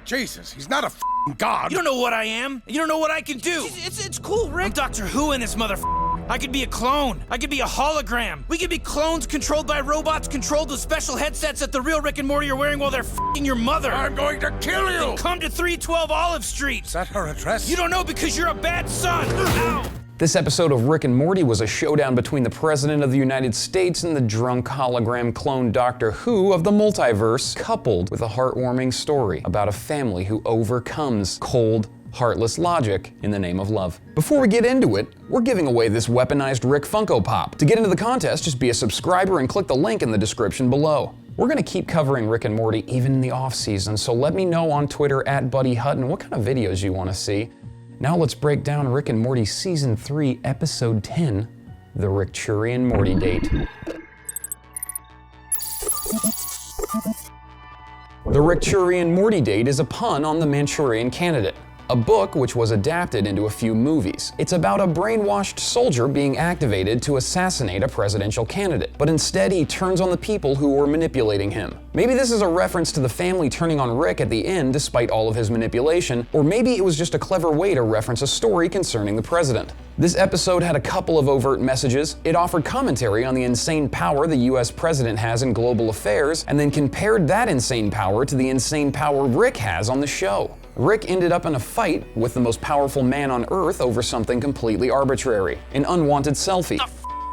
Jesus, he's not a f***ing god. You don't know what I am, and you don't know what I can do. It's cool, Rick. I'm Doctor Who in this motherfucker. I could be a clone. I could be a hologram. We could be clones controlled by robots controlled with special headsets that the real Rick and Morty are wearing while they're f***ing your mother. I'm going to kill you. Then come to 312 Olive Street. Is that her address? You don't know because you're a bad son. Ow. This episode of Rick and Morty was a showdown between the President of the United States and the drunk hologram clone Doctor Who of the multiverse, coupled with a heartwarming story about a family who overcomes cold, heartless logic in the name of love. Before we get into it, we're giving away this weaponized Rick Funko Pop. To get into the contest, just be a subscriber and click the link in the description below. We're gonna keep covering Rick and Morty even in the off season, so let me know on Twitter @BuddyHutton what kind of videos you wanna see. Now let's break down Rick and Morty Season 3, Episode 10, The Rickchurian Mortydate. The Rickchurian Mortydate is a pun on the Manchurian Candidate, a book which was adapted into a few movies. It's about a brainwashed soldier being activated to assassinate a presidential candidate, but instead he turns on the people who were manipulating him. Maybe this is a reference to the family turning on Rick at the end despite all of his manipulation, or maybe it was just a clever way to reference a story concerning the president. This episode had a couple of overt messages. It offered commentary on the insane power the US president has in global affairs, and then compared that insane power to the insane power Rick has on the show. Rick ended up in a fight with the most powerful man on Earth over something completely arbitrary, an unwanted selfie.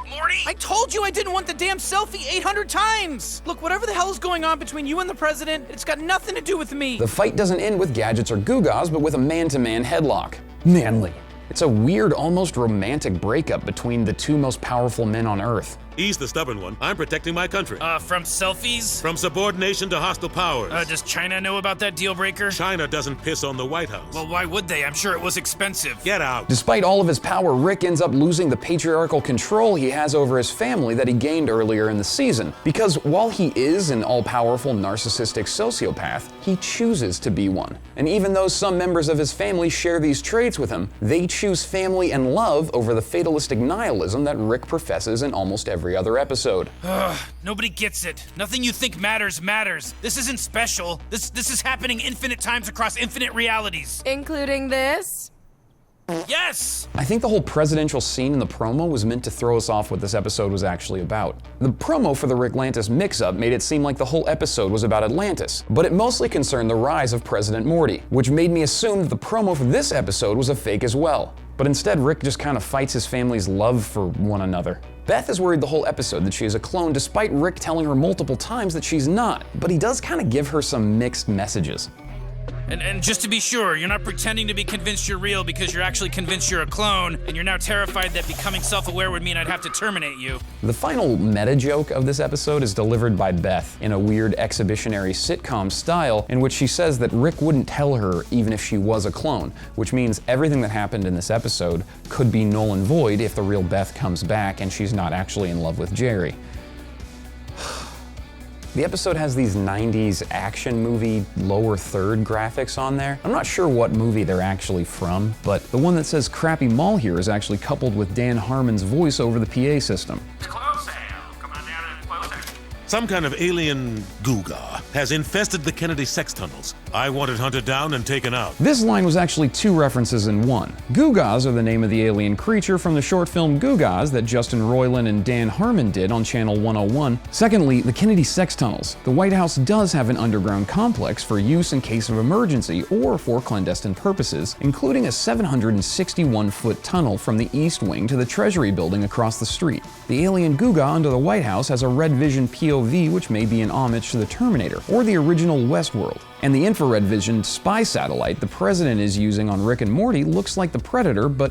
Morty? I told you I didn't want the damn selfie 800 times! Look, whatever the hell is going on between you and the president, it's got nothing to do with me. The fight doesn't end with gadgets or gewgaws, but with a man-to-man headlock. Manly. It's a weird, almost romantic breakup between the two most powerful men on Earth. He's the stubborn one. I'm protecting my country. From selfies? From subordination to hostile powers. Does China know about that deal breaker? China doesn't piss on the White House. Well, why would they? I'm sure it was expensive. Get out. Despite all of his power, Rick ends up losing the patriarchal control he has over his family that he gained earlier in the season. Because while he is an all-powerful narcissistic sociopath, he chooses to be one. And even though some members of his family share these traits with him, they choose family and love over the fatalistic nihilism that Rick professes in almost every other episode. Nobody gets it. Nothing you think matters. This isn't special. This is happening infinite times across infinite realities. Including this? Yes! I think the whole presidential scene in the promo was meant to throw us off what this episode was actually about. The promo for the Ricklantis mix-up made it seem like the whole episode was about Atlantis, but it mostly concerned the rise of President Morty, which made me assume that the promo for this episode was a fake as well. But instead, Rick just kind of fights his family's love for one another. Beth is worried the whole episode that she is a clone, despite Rick telling her multiple times that she's not, but he does kind of give her some mixed messages. And just to be sure, you're not pretending to be convinced you're real because you're actually convinced you're a clone, and you're now terrified that becoming self-aware would mean I'd have to terminate you. The final meta joke of this episode is delivered by Beth in a weird exhibitionary sitcom style in which she says that Rick wouldn't tell her even if she was a clone, which means everything that happened in this episode could be null and void if the real Beth comes back and she's not actually in love with Jerry. The episode has these 90s action movie lower third graphics on there. I'm not sure what movie they're actually from, but the one that says Crappy Mall here is actually coupled with Dan Harmon's voice over the PA system. Some kind of alien Googa has infested the Kennedy sex tunnels. I want it hunted down and taken out. This line was actually two references in one. Googas are the name of the alien creature from the short film Googas that Justin Roiland and Dan Harmon did on Channel 101. Secondly, the Kennedy sex tunnels. The White House does have an underground complex for use in case of emergency or for clandestine purposes, including a 761-foot tunnel from the East Wing to the Treasury building across the street. The alien Googa under the White House has a red vision POV, which may be an homage to the Terminator or the original Westworld. And the infrared vision spy satellite the president is using on Rick and Morty looks like the Predator, but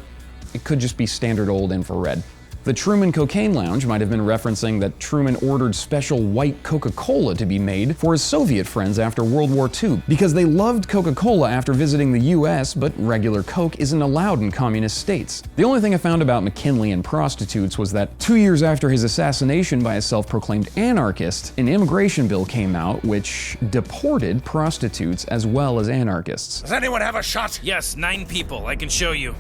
it could just be standard old infrared. The Truman Cocaine Lounge might have been referencing that Truman ordered special white Coca-Cola to be made for his Soviet friends after World War II, because they loved Coca-Cola after visiting the US, but regular Coke isn't allowed in communist states. The only thing I found about McKinley and prostitutes was that 2 years after his assassination by a self-proclaimed anarchist, an immigration bill came out which deported prostitutes as well as anarchists. Does anyone have a shot? Yes, 9 people. I can show you.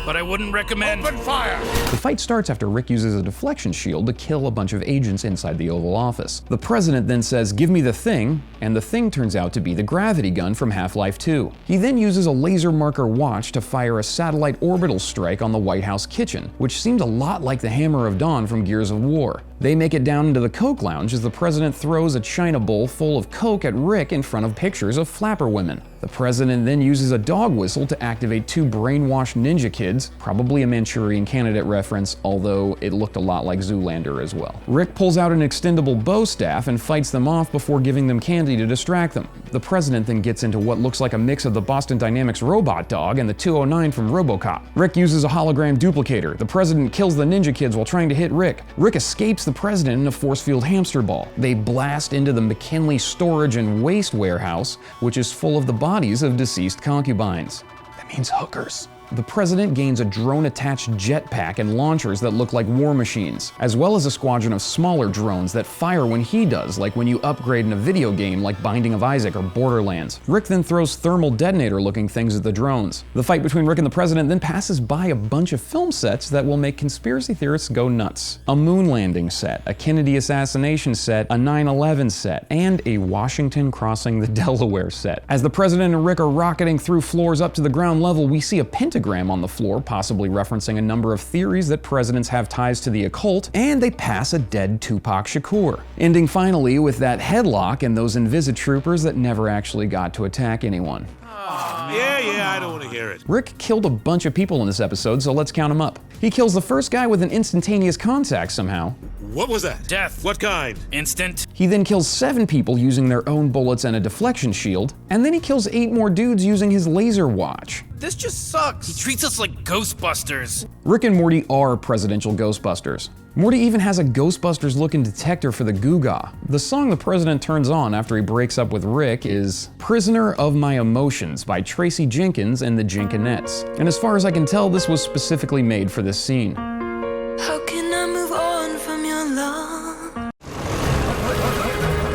But I wouldn't recommend. Open fire! The fight starts after Rick uses a deflection shield to kill a bunch of agents inside the Oval Office. The president then says, "Give me the thing," and the thing turns out to be the gravity gun from Half-Life 2. He then uses a laser marker watch to fire a satellite orbital strike on the White House kitchen, which seemed a lot like the Hammer of Dawn from Gears of War. They make it down into the Coke Lounge as the president throws a china bowl full of Coke at Rick in front of pictures of flapper women. The president then uses a dog whistle to activate two brainwashed ninja kids, probably a Manchurian Candidate reference, although it looked a lot like Zoolander as well. Rick pulls out an extendable bow staff and fights them off before giving them candy to distract them. The president then gets into what looks like a mix of the Boston Dynamics robot dog and the 209 from RoboCop. Rick uses a hologram duplicator. The president kills the ninja kids while trying to hit Rick. Rick escapes the president in a force-field hamster ball. They blast into the McKinley Storage and Waste Warehouse, which is full of the bodies of deceased concubines. That means hookers. The president gains a drone-attached jetpack and launchers that look like war machines, as well as a squadron of smaller drones that fire when he does, like when you upgrade in a video game like Binding of Isaac or Borderlands. Rick then throws thermal detonator-looking things at the drones. The fight between Rick and the president then passes by a bunch of film sets that will make conspiracy theorists go nuts. A moon landing set, a Kennedy assassination set, a 9/11 set, and a Washington crossing the Delaware set. As the president and Rick are rocketing through floors up to the ground level, we see a pentagram on the floor, possibly referencing a number of theories that presidents have ties to the occult, and they pass a dead Tupac Shakur. Ending finally with that headlock and those Invisitroopers that never actually got to attack anyone. Yeah, I don't want to hear it. Rick killed a bunch of people in this episode, so let's count them up. He kills the first guy with an instantaneous contact somehow. What was that? Death. What kind? Instant. He then kills 7 people using their own bullets and a deflection shield, and then he kills 8 more dudes using his laser watch. This just sucks. He treats us like Ghostbusters. Rick and Morty are presidential Ghostbusters. Morty even has a Ghostbusters-looking detector for the Goo-Gah. The song the president turns on after he breaks up with Rick is "Prisoner of My Emotions" by Tracy Jenkins and the Jenkinettes. And as far as I can tell, this was specifically made for this scene. How can I move on from your love?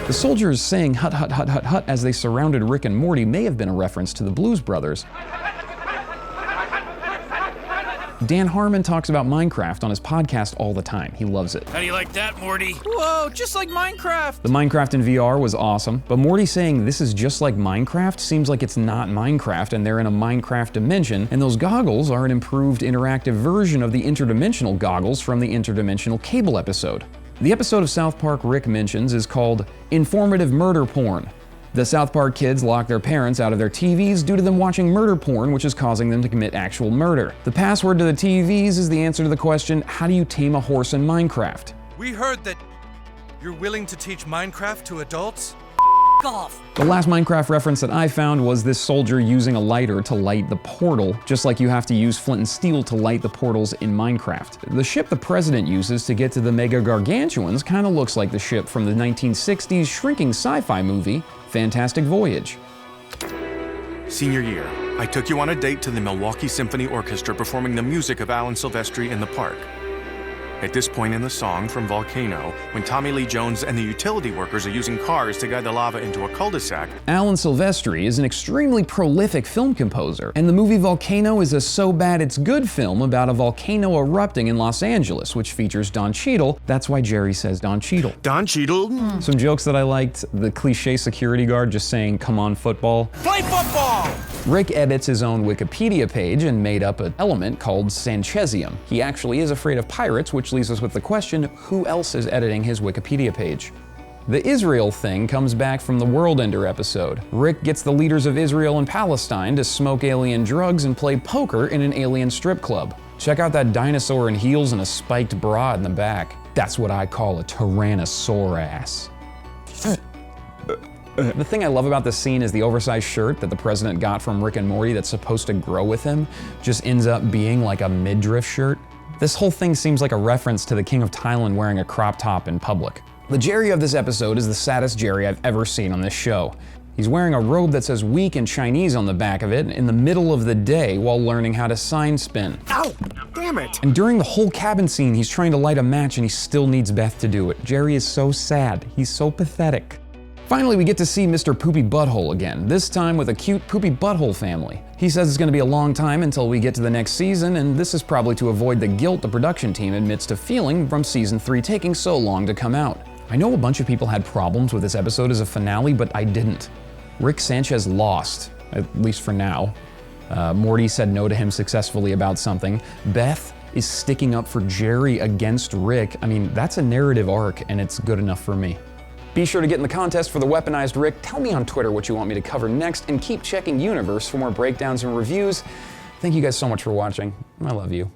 The soldiers saying "hut, hut, hut, hut, hut" as they surrounded Rick and Morty may have been a reference to the Blues Brothers. Dan Harmon talks about Minecraft on his podcast all the time. He loves it. How do you like that, Morty? Whoa, just like Minecraft. The Minecraft in VR was awesome, but Morty saying this is just like Minecraft seems like it's not Minecraft and they're in a Minecraft dimension, and those goggles are an improved interactive version of the interdimensional goggles from the Interdimensional Cable episode. The episode of South Park Rick mentions is called Informative Murder Porn. The South Park kids lock their parents out of their TVs due to them watching murder porn, which is causing them to commit actual murder. The password to the TVs is the answer to the question, how do you tame a horse in Minecraft? We heard that you're willing to teach Minecraft to adults? Golf. The last Minecraft reference that I found was this soldier using a lighter to light the portal, just like you have to use flint and steel to light the portals in Minecraft. The ship the president uses to get to the Mega Gargantuans kind of looks like the ship from the 1960s shrinking sci-fi movie, Fantastic Voyage. Senior year, I took you on a date to the Milwaukee Symphony Orchestra performing the music of Alan Silvestri in the park. At this point in the song from Volcano, when Tommy Lee Jones and the utility workers are using cars to guide the lava into a cul-de-sac, Alan Silvestri is an extremely prolific film composer, and the movie Volcano is a so bad it's good film about a volcano erupting in Los Angeles, which features Don Cheadle. That's why Jerry says Don Cheadle. Don Cheadle. Some jokes that I liked, the cliche security guard just saying, "Come on, football." Play football! Rick edits his own Wikipedia page and made up an element called Sanchezium. He actually is afraid of pirates, which leaves us with the question, who else is editing his Wikipedia page? The Israel thing comes back from the World Ender episode. Rick gets the leaders of Israel and Palestine to smoke alien drugs and play poker in an alien strip club. Check out that dinosaur in heels and a spiked bra in the back. That's what I call a Tyrannosaurus. The thing I love about this scene is the oversized shirt that the president got from Rick and Morty that's supposed to grow with him just ends up being like a midriff shirt. This whole thing seems like a reference to the King of Thailand wearing a crop top in public. The Jerry of this episode is the saddest Jerry I've ever seen on this show. He's wearing a robe that says week in Chinese on the back of it in the middle of the day while learning how to sign spin. Ow! Damn it! And during the whole cabin scene, he's trying to light a match and he still needs Beth to do it. Jerry is so sad. He's so pathetic. Finally, we get to see Mr. Poopy Butthole again, this time with a cute Poopy Butthole family. He says it's going to be a long time until we get to the next season, and this is probably to avoid the guilt the production team admits to feeling from season 3 taking so long to come out. I know a bunch of people had problems with this episode as a finale, but I didn't. Rick Sanchez lost, at least for now. Morty said no to him successfully about something. Beth is sticking up for Jerry against Rick. I mean, that's a narrative arc, and it's good enough for me. Be sure to get in the contest for the weaponized Rick. Tell me on Twitter what you want me to cover next, and keep checking Universe for more breakdowns and reviews. Thank you guys so much for watching. I love you.